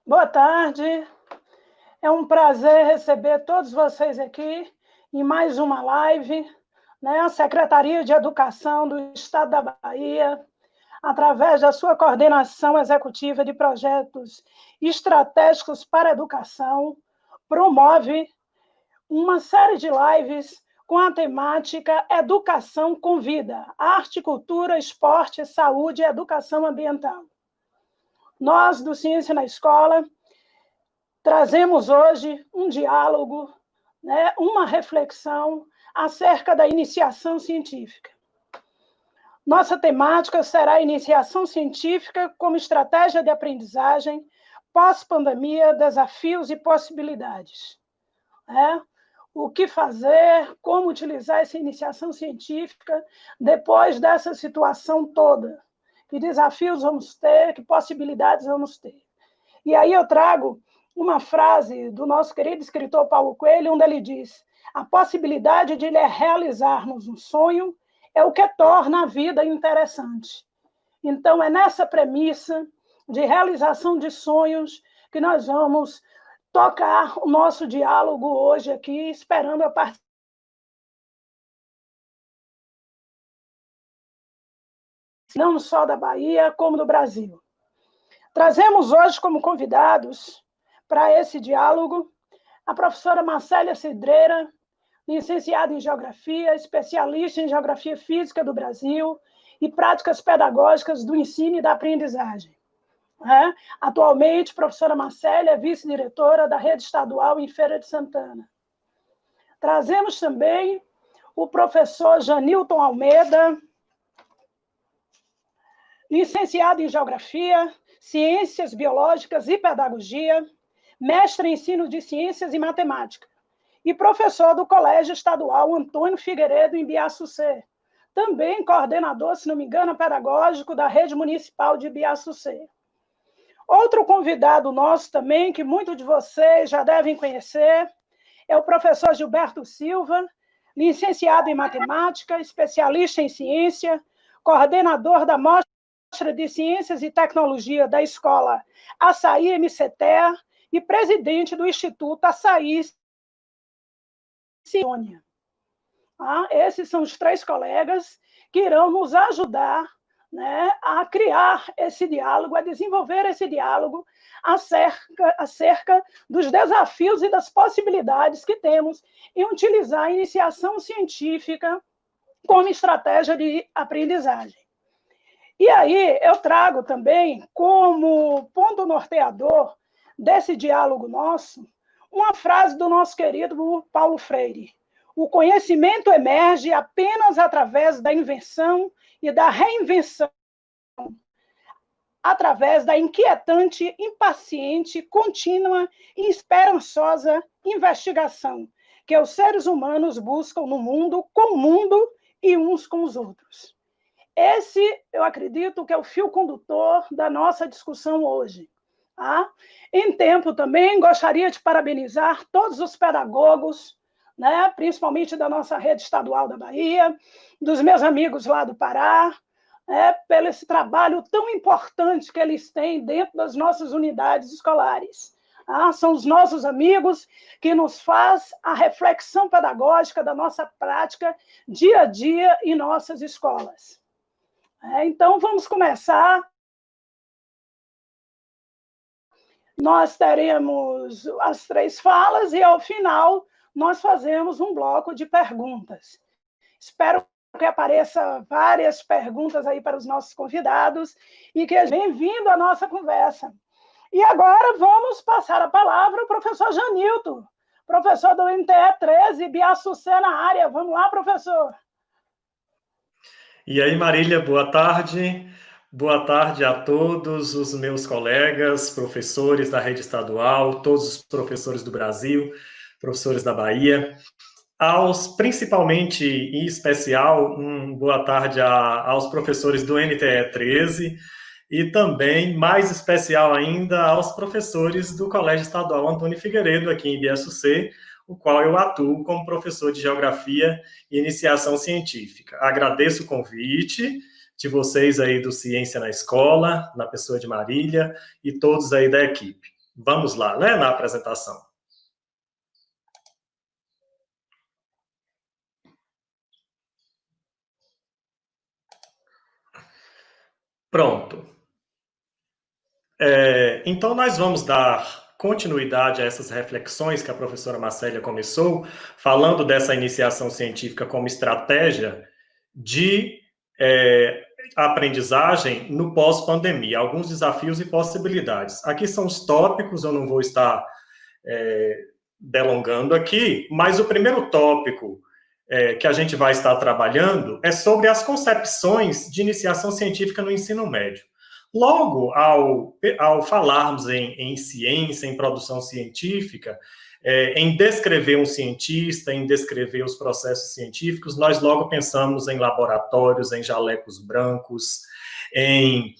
Boa tarde. É um prazer receber todos vocês aqui em mais uma live, né? A Secretaria de Educação do Estado da Bahia, através da sua coordenação executiva de projetos estratégicos para a educação, promove uma série de lives com a temática Educação com Vida, Arte, Cultura, Esporte, Saúde e Educação Ambiental. Nós, do Ciência na Escola, trazemos hoje um diálogo, né, uma reflexão acerca da iniciação científica. Nossa temática será a iniciação científica como estratégia de aprendizagem, pós-pandemia, desafios e possibilidades. O que fazer, como utilizar essa iniciação científica depois dessa situação toda? Que desafios vamos ter, que possibilidades vamos ter? E aí eu trago uma frase do nosso querido escritor Paulo Coelho, onde ele diz: a possibilidade de realizarmos um sonho é o que torna a vida interessante. Então, é nessa premissa de realização de sonhos que nós vamos tocar o nosso diálogo hoje aqui, esperando a participação não só da Bahia, como do Brasil. Trazemos hoje como convidados para esse diálogo a professora Marcélia Cidreira, licenciada em Geografia, especialista em Geografia Física do Brasil e práticas pedagógicas do ensino e da aprendizagem. Atualmente, professora Marcélia é vice-diretora da Rede Estadual em Feira de Santana. Trazemos também o professor Janilton Almeida, licenciado em Geografia, Ciências Biológicas e Pedagogia, mestre em Ensino de Ciências e Matemática, e professor do Colégio Estadual Antônio Figueiredo, em Biaçucê. Também coordenador, se não me engano, pedagógico da Rede Municipal de Biaçucê. Outro convidado nosso também, que muitos de vocês já devem conhecer, é o professor Gilberto Silva, licenciado em Matemática, especialista em Ciência, coordenador da Mostra de Ciências e Tecnologia da Escola Açaí MCTER e presidente do Instituto Açaí Ciônia. Esses são os três colegas que irão nos ajudar, né, a criar esse diálogo, a desenvolver esse diálogo acerca dos desafios e das possibilidades que temos em utilizar a iniciação científica como estratégia de aprendizagem. E aí eu trago também, como ponto norteador desse diálogo nosso, uma frase do nosso querido Paulo Freire: o conhecimento emerge apenas através da invenção e da reinvenção, através da inquietante, impaciente, contínua e esperançosa investigação que os seres humanos buscam no mundo, com o mundo e uns com os outros. Esse, eu acredito, que é o fio condutor da nossa discussão hoje. Em tempo também, gostaria de parabenizar todos os pedagogos, né, principalmente da nossa rede estadual da Bahia, dos meus amigos lá do Pará, pelo esse trabalho tão importante que eles têm dentro das nossas unidades escolares. São os nossos amigos que nos faz a reflexão pedagógica da nossa prática dia a dia em nossas escolas. Então, vamos começar. Nós teremos as três falas e, ao final, nós fazemos um bloco de perguntas. Espero que apareçam várias perguntas aí para os nossos convidados e que bem-vindo à nossa conversa. E agora vamos passar a palavra ao professor Janilton, professor do NTE 13, Biaçucê na área. Vamos lá, professor. E aí, Marília, boa tarde. Boa tarde a todos os meus colegas, professores da rede estadual, todos os professores do Brasil, professores da Bahia. Principalmente, em especial, boa tarde aos professores do NTE 13 e também, mais especial ainda, aos professores do Colégio Estadual Antônio Figueiredo, aqui em Biaçucê, o qual eu atuo como professor de Geografia e Iniciação Científica. Agradeço o convite de vocês aí do Ciência na Escola, na pessoa de Marília, e todos aí da equipe. Vamos lá, né, na apresentação. Pronto. Então, nós vamos dar continuidade a essas reflexões que a professora Marcélia começou, falando dessa iniciação científica como estratégia de aprendizagem no pós-pandemia, alguns desafios e possibilidades. Aqui são os tópicos, eu não vou estar delongando aqui, mas o primeiro tópico que a gente vai estar trabalhando é sobre as concepções de iniciação científica no ensino médio. Logo, ao falarmos em ciência, em produção científica, em descrever um cientista, em descrever os processos científicos, nós logo pensamos em laboratórios, em jalecos brancos, em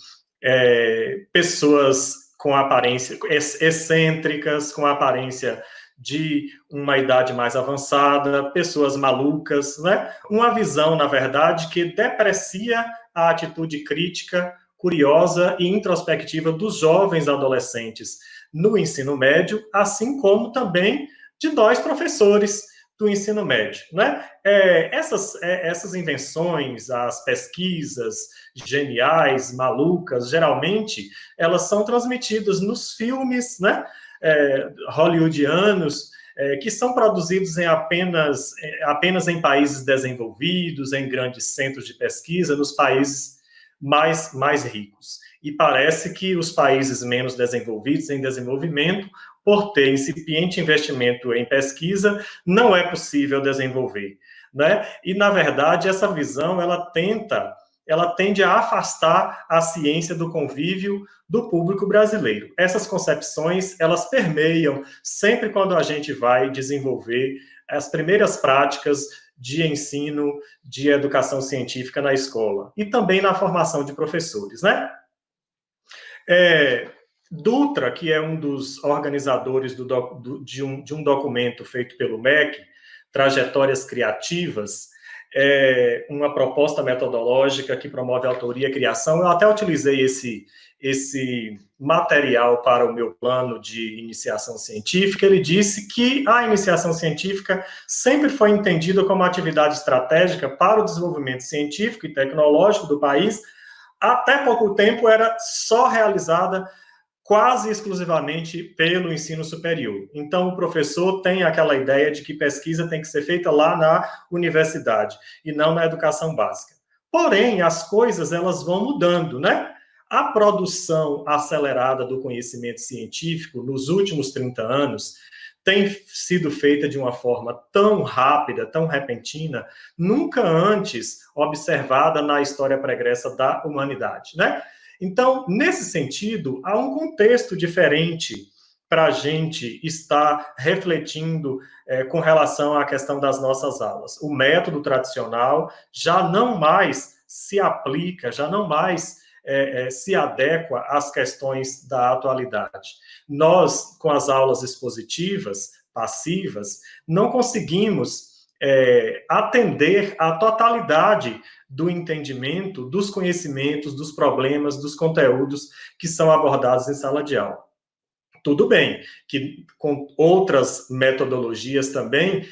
pessoas com aparência excêntricas, com aparência de uma idade mais avançada, pessoas malucas, né? Uma visão, na verdade, que deprecia a atitude crítica, curiosa e introspectiva dos jovens adolescentes no ensino médio, assim como também de nós, professores do ensino médio, né? Essas invenções, as pesquisas geniais, malucas, geralmente, elas são transmitidas nos filmes, né? Hollywoodianos, que são produzidos apenas em países desenvolvidos, em grandes centros de pesquisa, nos países mais ricos. E parece que os países menos desenvolvidos, em desenvolvimento, por ter incipiente investimento em pesquisa, não é possível desenvolver, né? E, na verdade, essa visão, ela tende a afastar a ciência do convívio do público brasileiro. Essas concepções, elas permeiam sempre quando a gente vai desenvolver as primeiras práticas de ensino, de educação científica na escola, e também na formação de professores, né? Dutra, que é um dos organizadores de um documento feito pelo MEC, Trajetórias Criativas, uma proposta metodológica que promove autoria e criação. Eu até utilizei esse material para o meu plano de iniciação científica. Ele disse que a iniciação científica sempre foi entendida como atividade estratégica para o desenvolvimento científico e tecnológico do país. Até pouco tempo era só realizada quase exclusivamente pelo ensino superior. Então, o professor tem aquela ideia de que pesquisa tem que ser feita lá na universidade e não na educação básica. Porém, as coisas, elas vão mudando, né? A produção acelerada do conhecimento científico nos últimos 30 anos tem sido feita de uma forma tão rápida, tão repentina, nunca antes observada na história pregressa da humanidade, né? Então, nesse sentido, há um contexto diferente para a gente estar refletindo com relação à questão das nossas aulas. O método tradicional já não mais se aplica, já não mais se adequa às questões da atualidade. Nós, com as aulas expositivas, passivas, não conseguimos atender à totalidade do entendimento, dos conhecimentos, dos problemas, dos conteúdos que são abordados em sala de aula. Tudo bem, que com outras metodologias também,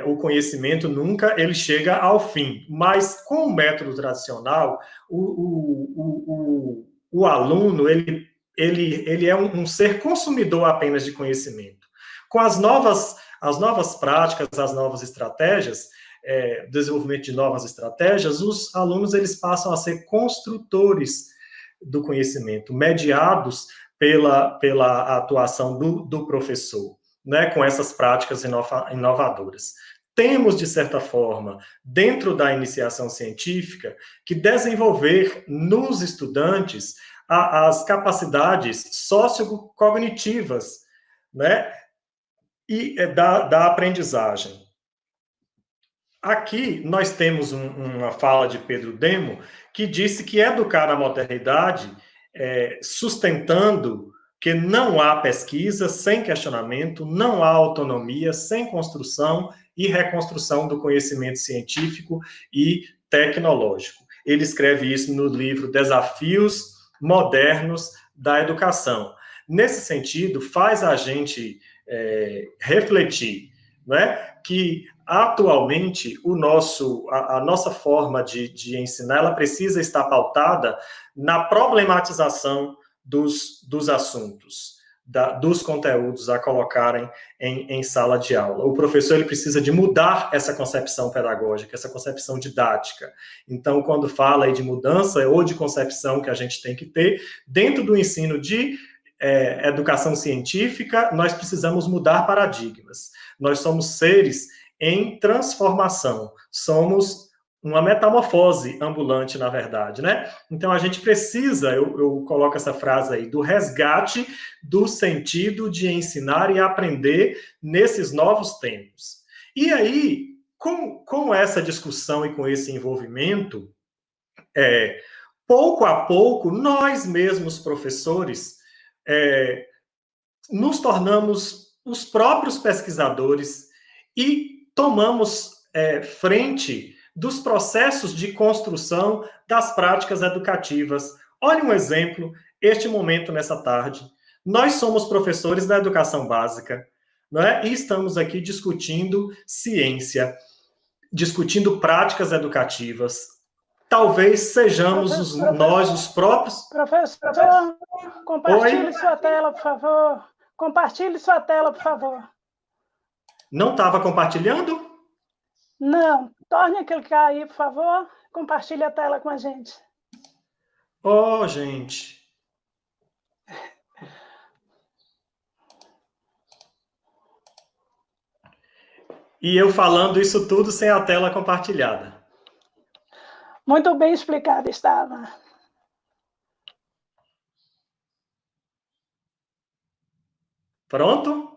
o conhecimento nunca ele chega ao fim, mas com o método tradicional, o aluno, ele é um ser consumidor apenas de conhecimento. Com as novas práticas, as novas estratégias, desenvolvimento de novas estratégias, os alunos eles passam a ser construtores do conhecimento, mediados pela atuação do professor, né, com essas práticas inovadoras. Temos, de certa forma, dentro da iniciação científica, que desenvolver nos estudantes as capacidades sociocognitivas, né, e da aprendizagem. Aqui nós temos uma fala de Pedro Demo, que disse que educar na modernidade, sustentando que não há pesquisa sem questionamento, não há autonomia sem construção e reconstrução do conhecimento científico e tecnológico. Ele escreve isso no livro Desafios Modernos da Educação. nesse sentido, faz a gente refletir, não é? Que atualmente a nossa forma de ensinar, ela precisa estar pautada na problematização dos assuntos, dos conteúdos a colocarem em sala de aula. O professor ele precisa de mudar essa concepção pedagógica, essa concepção didática. Então, quando fala aí de mudança ou de concepção que a gente tem que ter, dentro do ensino de educação científica, nós precisamos mudar paradigmas. Nós somos seres em transformação, somos uma metamorfose ambulante, na verdade, né? Então, a gente precisa, eu coloco essa frase aí, do resgate do sentido de ensinar e aprender nesses novos tempos. E aí, com essa discussão e com esse envolvimento, pouco a pouco, nós mesmos, professores, nos tornamos os próprios pesquisadores e tomamos frente dos processos de construção das práticas educativas. Olha um exemplo, este momento nessa tarde. Nós somos professores da educação básica, não é? E estamos aqui discutindo ciência, discutindo práticas educativas. Talvez sejamos nós os próprios... Professor, compartilhe sua tela, por favor. Compartilhe sua tela, por favor. Não estava compartilhando? Não. Torne a clicar aí, por favor. Compartilhe a tela com a gente. Oh, gente. E eu falando isso tudo sem a tela compartilhada. Muito bem explicado estava. Pronto?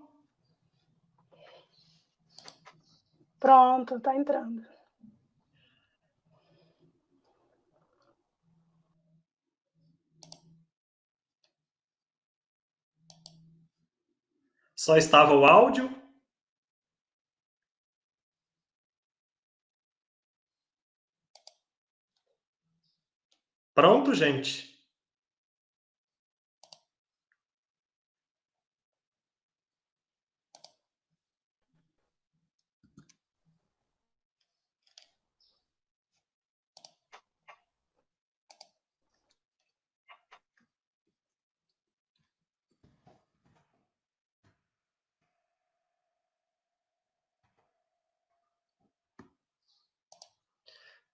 Pronto, está entrando. Só estava o áudio? Pronto, gente?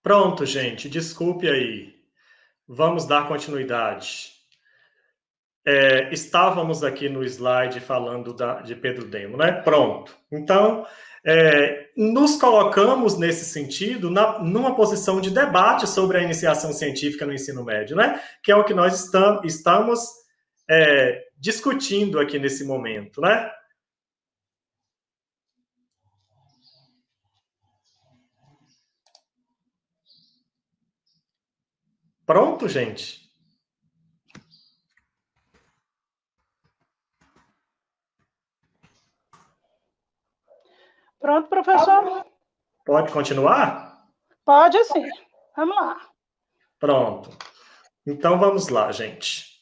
Pronto, gente. Desculpe aí. Vamos dar continuidade. Estávamos aqui no slide falando de Pedro Demo, né? Pronto. Então, nos colocamos nesse sentido numa posição de debate sobre a iniciação científica no ensino médio, né? Que é o que nós estamos discutindo aqui nesse momento, né? Pronto, gente? Pronto, professor? Pode continuar? Pode sim. Vamos lá. Pronto. Então, vamos lá, gente.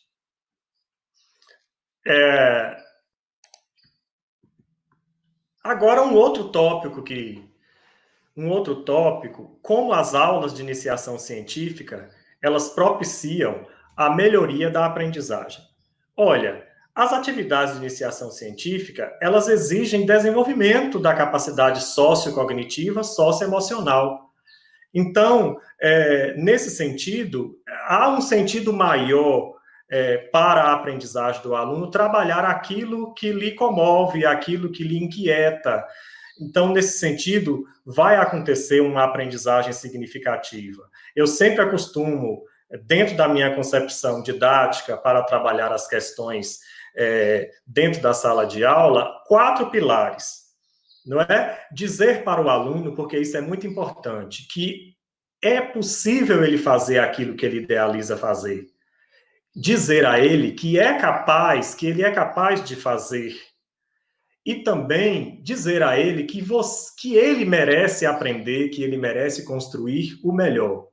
Agora, um outro tópico, como as aulas de iniciação científica, elas propiciam a melhoria da aprendizagem. Olha, as atividades de iniciação científica, elas exigem desenvolvimento da capacidade sociocognitiva, socioemocional. Então, nesse sentido, há um sentido maior para a aprendizagem do aluno trabalhar aquilo que lhe comove, aquilo que lhe inquieta. Então, nesse sentido, vai acontecer uma aprendizagem significativa. Eu sempre acostumo, dentro da minha concepção didática, para trabalhar as questões dentro da sala de aula, 4 pilares. Não é? Dizer para o aluno, porque isso é muito importante, que é possível ele fazer aquilo que ele idealiza fazer. Dizer a ele que ele é capaz de fazer. E também dizer a ele que ele merece aprender, que ele merece construir o melhor.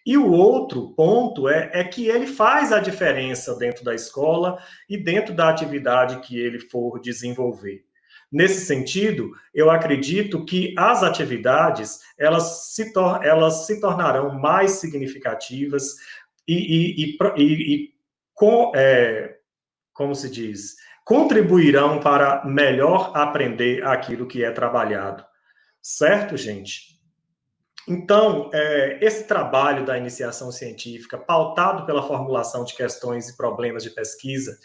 E o outro ponto é que ele faz a diferença dentro da escola e dentro da atividade que ele for desenvolver. Nesse sentido, eu acredito que as atividades elas se tornarão mais significativas e como se diz, contribuirão para melhor aprender aquilo que é trabalhado. Certo, gente? Então, esse trabalho da iniciação científica, pautado pela formulação de questões e problemas de pesquisa,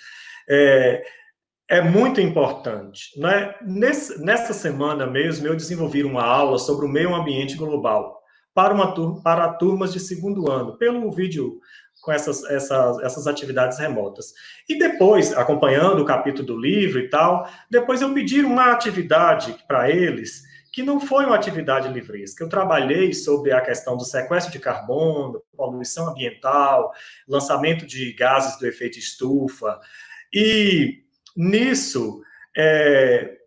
é muito importante. Né? Nessa semana mesmo, eu desenvolvi uma aula sobre o meio ambiente global para turmas de segundo ano, pelo vídeo com essas atividades remotas. E depois, acompanhando o capítulo do livro e tal, depois eu pedi uma atividade para eles, que não foi uma atividade livresca. Eu trabalhei sobre a questão do sequestro de carbono, poluição ambiental, lançamento de gases do efeito estufa, e nisso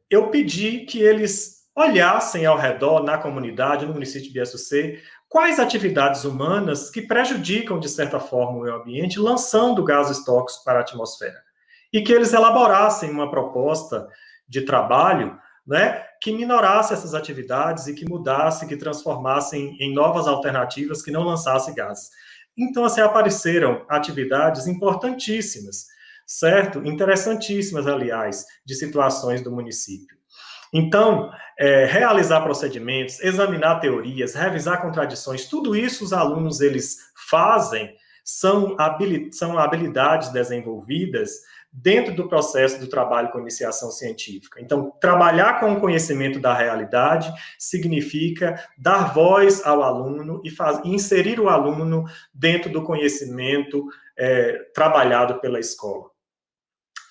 eu pedi que eles olhassem ao redor, na comunidade, no município de Biaçucê, quais atividades humanas que prejudicam, de certa forma, o meio ambiente, lançando gases tóxicos para a atmosfera. E que eles elaborassem uma proposta de trabalho, né, que minorasse essas atividades e que mudasse, que transformassem em novas alternativas que não lançassem gases. Então, assim, apareceram atividades importantíssimas, certo? Interessantíssimas, aliás, de situações do município. Então, realizar procedimentos, examinar teorias, revisar contradições, tudo isso os alunos, eles fazem, são habilidades desenvolvidas dentro do processo do trabalho com iniciação científica. Então, trabalhar com o conhecimento da realidade significa dar voz ao aluno e inserir o aluno dentro do conhecimento trabalhado pela escola.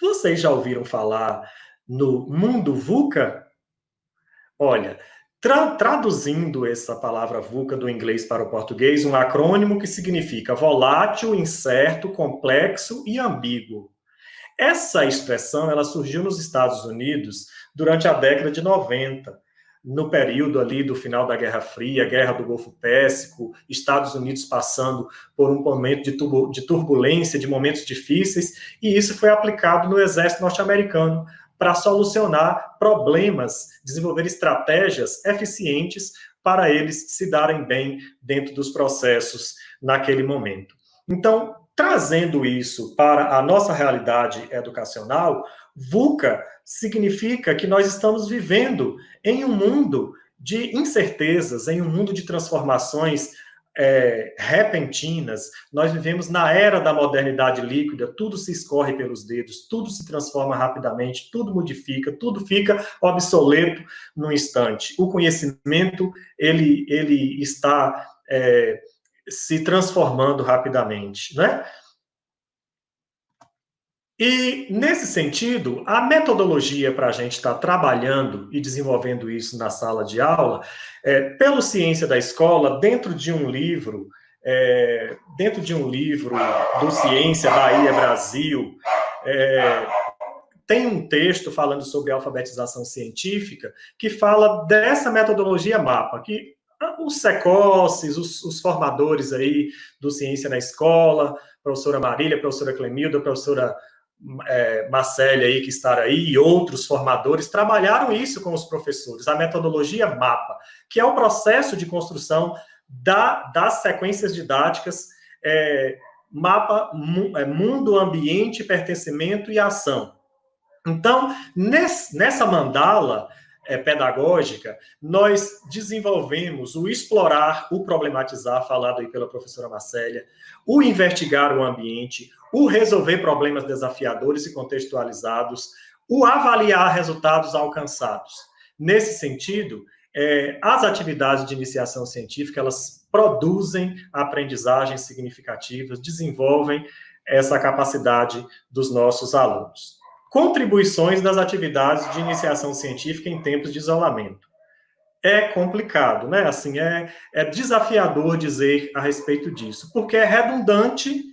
Vocês já ouviram falar no mundo VUCA? Olha, traduzindo essa palavra VUCA do inglês para o português, um acrônimo que significa volátil, incerto, complexo e ambíguo. Essa expressão ela surgiu nos Estados Unidos durante a década de 90, no período ali do final da Guerra Fria, Guerra do Golfo Pérsico, Estados Unidos passando por um momento de turbulência, de momentos difíceis, e isso foi aplicado no exército norte-americano para solucionar problemas, desenvolver estratégias eficientes para eles se darem bem dentro dos processos naquele momento. Então, trazendo isso para a nossa realidade educacional, VUCA significa que nós estamos vivendo em um mundo de incertezas, em um mundo de transformações repentinas. Nós vivemos na era da modernidade líquida, tudo se escorre pelos dedos, tudo se transforma rapidamente, tudo modifica, tudo fica obsoleto no instante. O conhecimento, ele está se transformando rapidamente, né? E, nesse sentido, a metodologia para a gente estar trabalhando e desenvolvendo isso na sala de aula, pelo Ciência da Escola, dentro de um livro do Ciência Bahia Brasil, tem um texto falando sobre alfabetização científica que fala dessa metodologia MAPA, que os secosses, os formadores aí do Ciência na Escola, professora Marília, professora Clemilda, professora Marcélia aí, que está aí, e outros formadores, trabalharam isso com os professores, a metodologia MAPA, que é o processo de construção das sequências didáticas MAPA, mundo, ambiente, pertencimento e ação. Então, nessa mandala pedagógica, nós desenvolvemos o explorar, o problematizar, falado aí pela professora Marcélia, o investigar o ambiente, o resolver problemas desafiadores e contextualizados, o avaliar resultados alcançados. Nesse sentido, as atividades de iniciação científica, elas produzem aprendizagens significativas, desenvolvem essa capacidade dos nossos alunos. Contribuições das atividades de iniciação científica em tempos de isolamento. É complicado, né? Assim, é desafiador dizer a respeito disso, porque é redundante,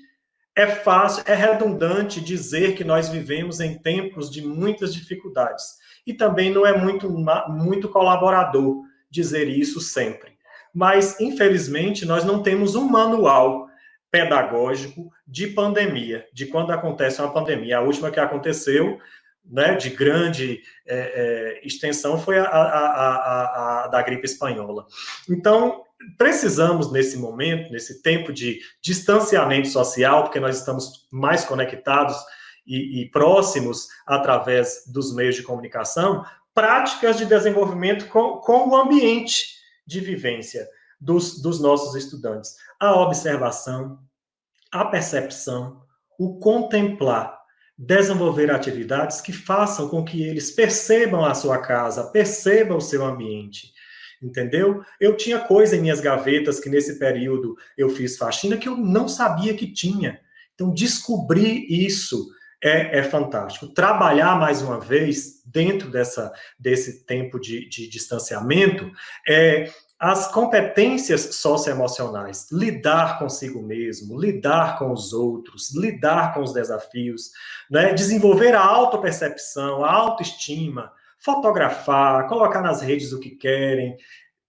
é fácil, é redundante dizer que nós vivemos em tempos de muitas dificuldades. E também não é muito colaborador dizer isso sempre. mas, infelizmente, nós não temos um manual pedagógico de pandemia, de quando acontece uma pandemia. A última que aconteceu, né, de grande extensão, foi a da gripe espanhola. Então, precisamos, nesse momento, nesse tempo de distanciamento social, porque nós estamos mais conectados e próximos através dos meios de comunicação, práticas de desenvolvimento com o ambiente de vivência dos nossos estudantes. A observação, a percepção, o contemplar, desenvolver atividades que façam com que eles percebam a sua casa, percebam o seu ambiente, entendeu? Eu tinha coisa em minhas gavetas que nesse período eu fiz faxina que eu não sabia que tinha. Então, descobrir isso é fantástico. Trabalhar, mais uma vez, dentro desse tempo de distanciamento, as competências socioemocionais, lidar consigo mesmo, lidar com os outros, lidar com os desafios, né? Desenvolver a autopercepção, a autoestima, fotografar, colocar nas redes o que querem,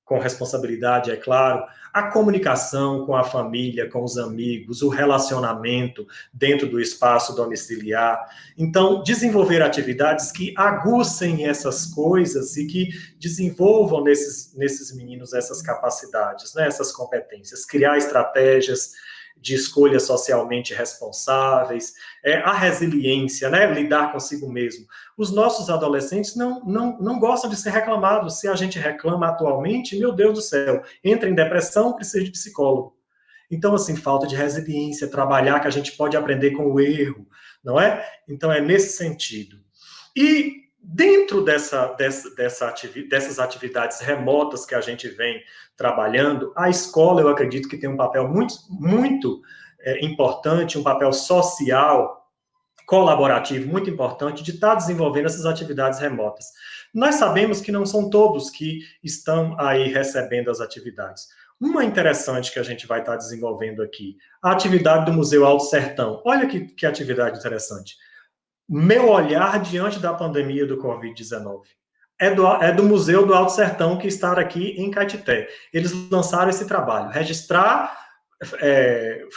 com responsabilidade, é claro, a comunicação com a família, com os amigos, o relacionamento dentro do espaço domiciliar. Então, desenvolver atividades que aguçem essas coisas e que desenvolvam nesses meninos essas capacidades, né, essas competências. Criar estratégias de escolhas socialmente responsáveis, a resiliência, né, lidar consigo mesmo. Os nossos adolescentes não gostam de ser reclamados. Se a gente reclama atualmente, meu Deus do céu, entra em depressão, precisa de psicólogo. Então, assim, falta de resiliência, trabalhar que a gente pode aprender com o erro, não é? Então, é nesse sentido. E dentro dessas atividades remotas que a gente vem trabalhando, a escola, eu acredito que tem um papel muito importante, um papel social, colaborativo muito importante de estar desenvolvendo essas atividades remotas. Nós sabemos que não são todos que estão aí recebendo as atividades. Uma interessante que a gente vai estar desenvolvendo aqui, a atividade do Museu Alto Sertão. Olha que atividade interessante. Meu olhar diante da pandemia do Covid-19. É do Museu do Alto Sertão, que está aqui em Caetité. Eles lançaram esse trabalho, registrar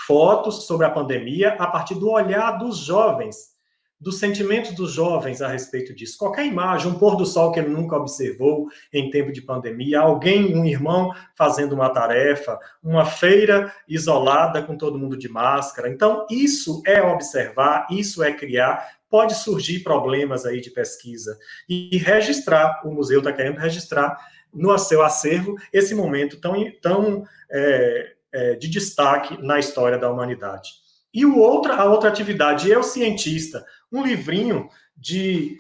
fotos sobre a pandemia a partir do olhar dos jovens, dos sentimentos dos jovens a respeito disso. Qualquer imagem, um pôr do sol que ele nunca observou em tempo de pandemia, alguém, um irmão fazendo uma tarefa, uma feira isolada com todo mundo de máscara. Então, isso é observar, isso é criar. Pode surgir problemas aí de pesquisa e registrar, o museu está querendo registrar no seu acervo esse momento tão de destaque na história da humanidade. E a outra atividade, Eu Cientista, um livrinho de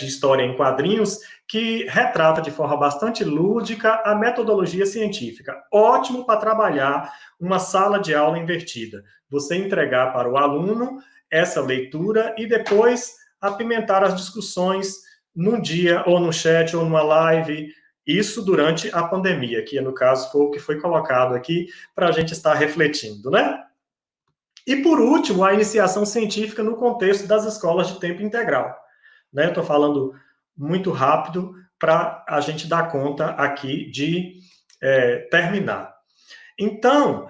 história em quadrinhos que retrata de forma bastante lúdica a metodologia científica. Ótimo para trabalhar uma sala de aula invertida. Você entregar para o aluno essa leitura e depois apimentar as discussões num dia, ou no chat, ou numa live. Isso durante a pandemia, que no caso foi o que foi colocado aqui para a gente estar refletindo, né? E por último, a iniciação científica no contexto das escolas de tempo integral. Né? Eu estou falando muito rápido para a gente dar conta aqui de terminar. Então,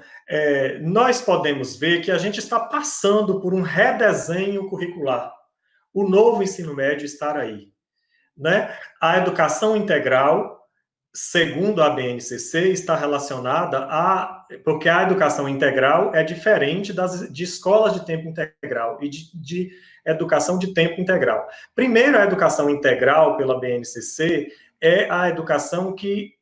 nós podemos ver que a gente está passando por um redesenho curricular. O novo ensino médio está aí. Né? A educação integral, segundo a BNCC, está relacionada porque a educação integral é diferente de escolas de tempo integral e de educação de tempo integral. Primeiro, a educação integral pela BNCC é a educação que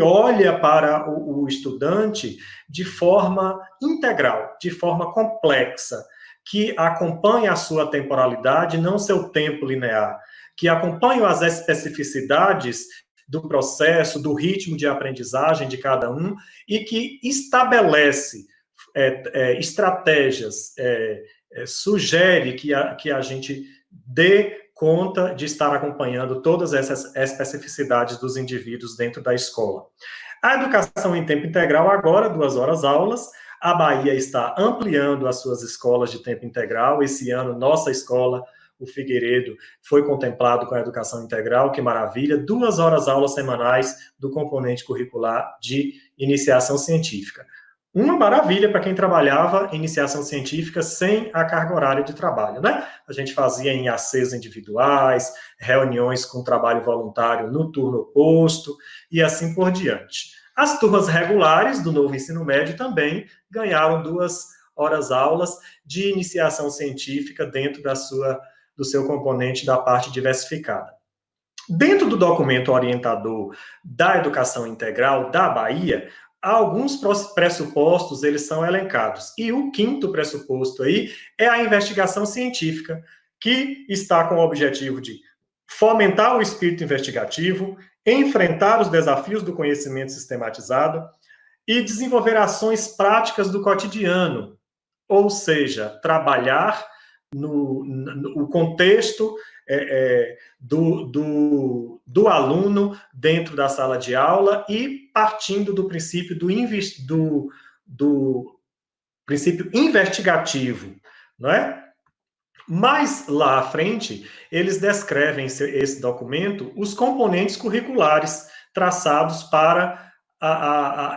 olha para o estudante de forma integral, de forma complexa, que acompanha a sua temporalidade, não seu tempo linear, que acompanha as especificidades do processo, do ritmo de aprendizagem de cada um, e que estabelece estratégias, sugere que a gente dê conta de estar acompanhando todas essas especificidades dos indivíduos dentro da escola. A educação em tempo integral, agora, 2 horas aulas. A Bahia está ampliando as suas escolas de tempo integral. Esse ano, nossa escola o Figueiredo foi contemplado com a educação integral, que maravilha, 2 horas aulas semanais do componente curricular de iniciação científica. Uma maravilha para quem trabalhava iniciação científica sem a carga horária de trabalho, né? A gente fazia em ACs individuais, reuniões com trabalho voluntário no turno oposto e assim por diante. As turmas regulares do novo ensino médio também ganharam 2 horas aulas de iniciação científica dentro do seu componente da parte diversificada. Dentro do documento orientador da educação integral da Bahia, alguns pressupostos, eles são elencados. E o 5º pressuposto aí é a investigação científica, que está com o objetivo de fomentar o espírito investigativo, enfrentar os desafios do conhecimento sistematizado e desenvolver ações práticas do cotidiano, ou seja, trabalhar no contexto do aluno dentro da sala de aula e partindo do princípio do princípio investigativo, não é? Mas lá à frente, eles descrevem esse documento os componentes curriculares traçados para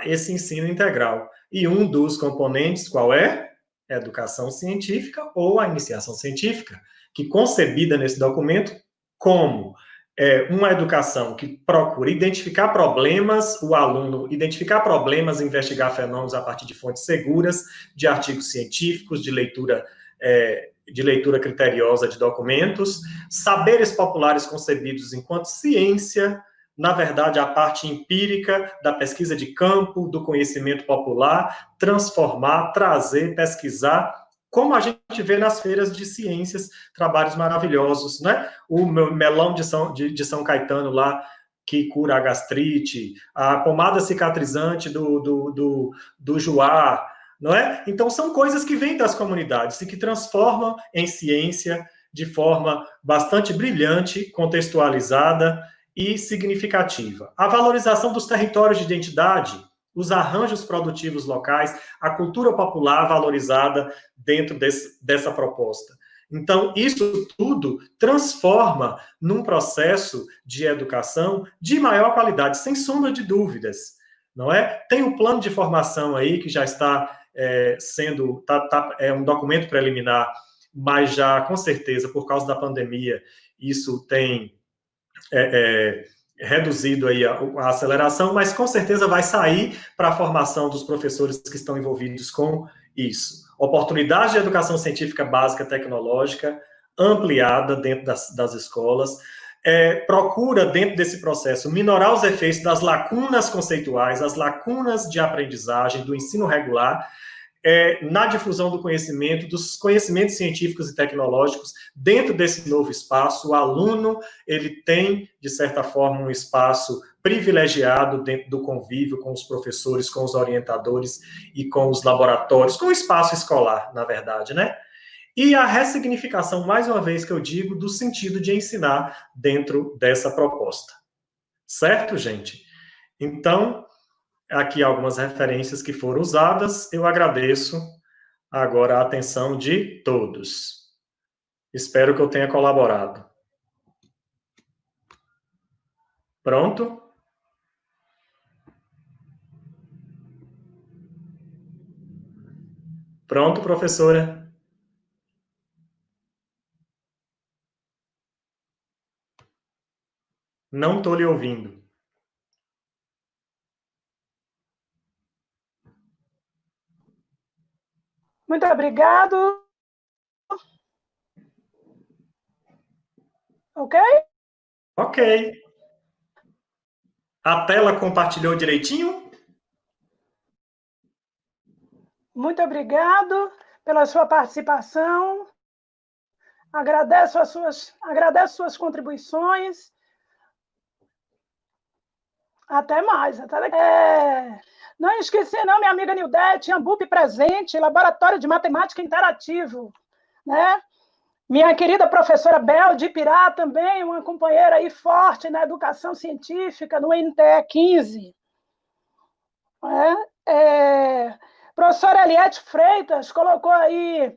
esse ensino integral. E um dos componentes, qual é? A educação científica ou a iniciação científica, que concebida nesse documento como uma educação que procura identificar problemas, o aluno identificar problemas e investigar fenômenos a partir de fontes seguras, de artigos científicos, de leitura criteriosa de documentos, saberes populares concebidos enquanto ciência, na verdade, a parte empírica da pesquisa de campo, do conhecimento popular, transformar, trazer, pesquisar, como a gente vê nas feiras de ciências, trabalhos maravilhosos, né? O melão de São Caetano lá, que cura a gastrite, a pomada cicatrizante do Juá, não é? Então, são coisas que vêm das comunidades e que transformam em ciência de forma bastante brilhante, contextualizada e significativa. A valorização dos territórios de identidade, os arranjos produtivos locais, a cultura popular valorizada dentro dessa proposta. Então, isso tudo transforma num processo de educação de maior qualidade, sem sombra de dúvidas, não é? Tem um plano de formação aí que já está é um documento preliminar, mas já, com certeza, por causa da pandemia, isso tem reduzido aí a aceleração, mas com certeza vai sair para a formação dos professores que estão envolvidos com isso. Oportunidade de educação científica básica tecnológica ampliada dentro das escolas, procura, dentro desse processo, minorar os efeitos das lacunas conceituais, as lacunas de aprendizagem do ensino regular, na difusão do conhecimento, dos conhecimentos científicos e tecnológicos dentro desse novo espaço. O aluno, ele tem, de certa forma, um espaço privilegiado dentro do convívio com os professores, com os orientadores e com os laboratórios, com o espaço escolar, na verdade, né? E a ressignificação, mais uma vez que eu digo, do sentido de ensinar dentro dessa proposta. Certo, gente? Então, aqui algumas referências que foram usadas. Eu agradeço agora a atenção de todos. Espero que eu tenha colaborado. Pronto? Pronto, professora? Não estou lhe ouvindo. Muito obrigado. Ok? Ok. A tela compartilhou direitinho? Muito obrigado pela sua participação. Agradeço suas contribuições. Até mais. Não esqueci, não, minha amiga Nildete, Ambup presente, Laboratório de Matemática Interativo, né? Minha querida professora Bel de Ipirá também, uma companheira aí forte na educação científica, no NTE 15. Professora Eliette Freitas colocou aí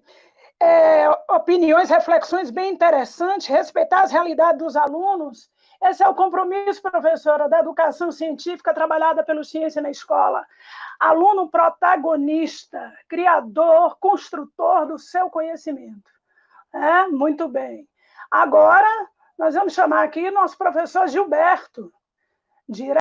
opiniões, reflexões bem interessantes, respeitar as realidades dos alunos. Esse é o compromisso, professora, da educação científica trabalhada pelo Ciência na Escola. Aluno protagonista, criador, construtor do seu conhecimento. Muito bem. Agora, nós vamos chamar aqui nosso professor Gilberto, direto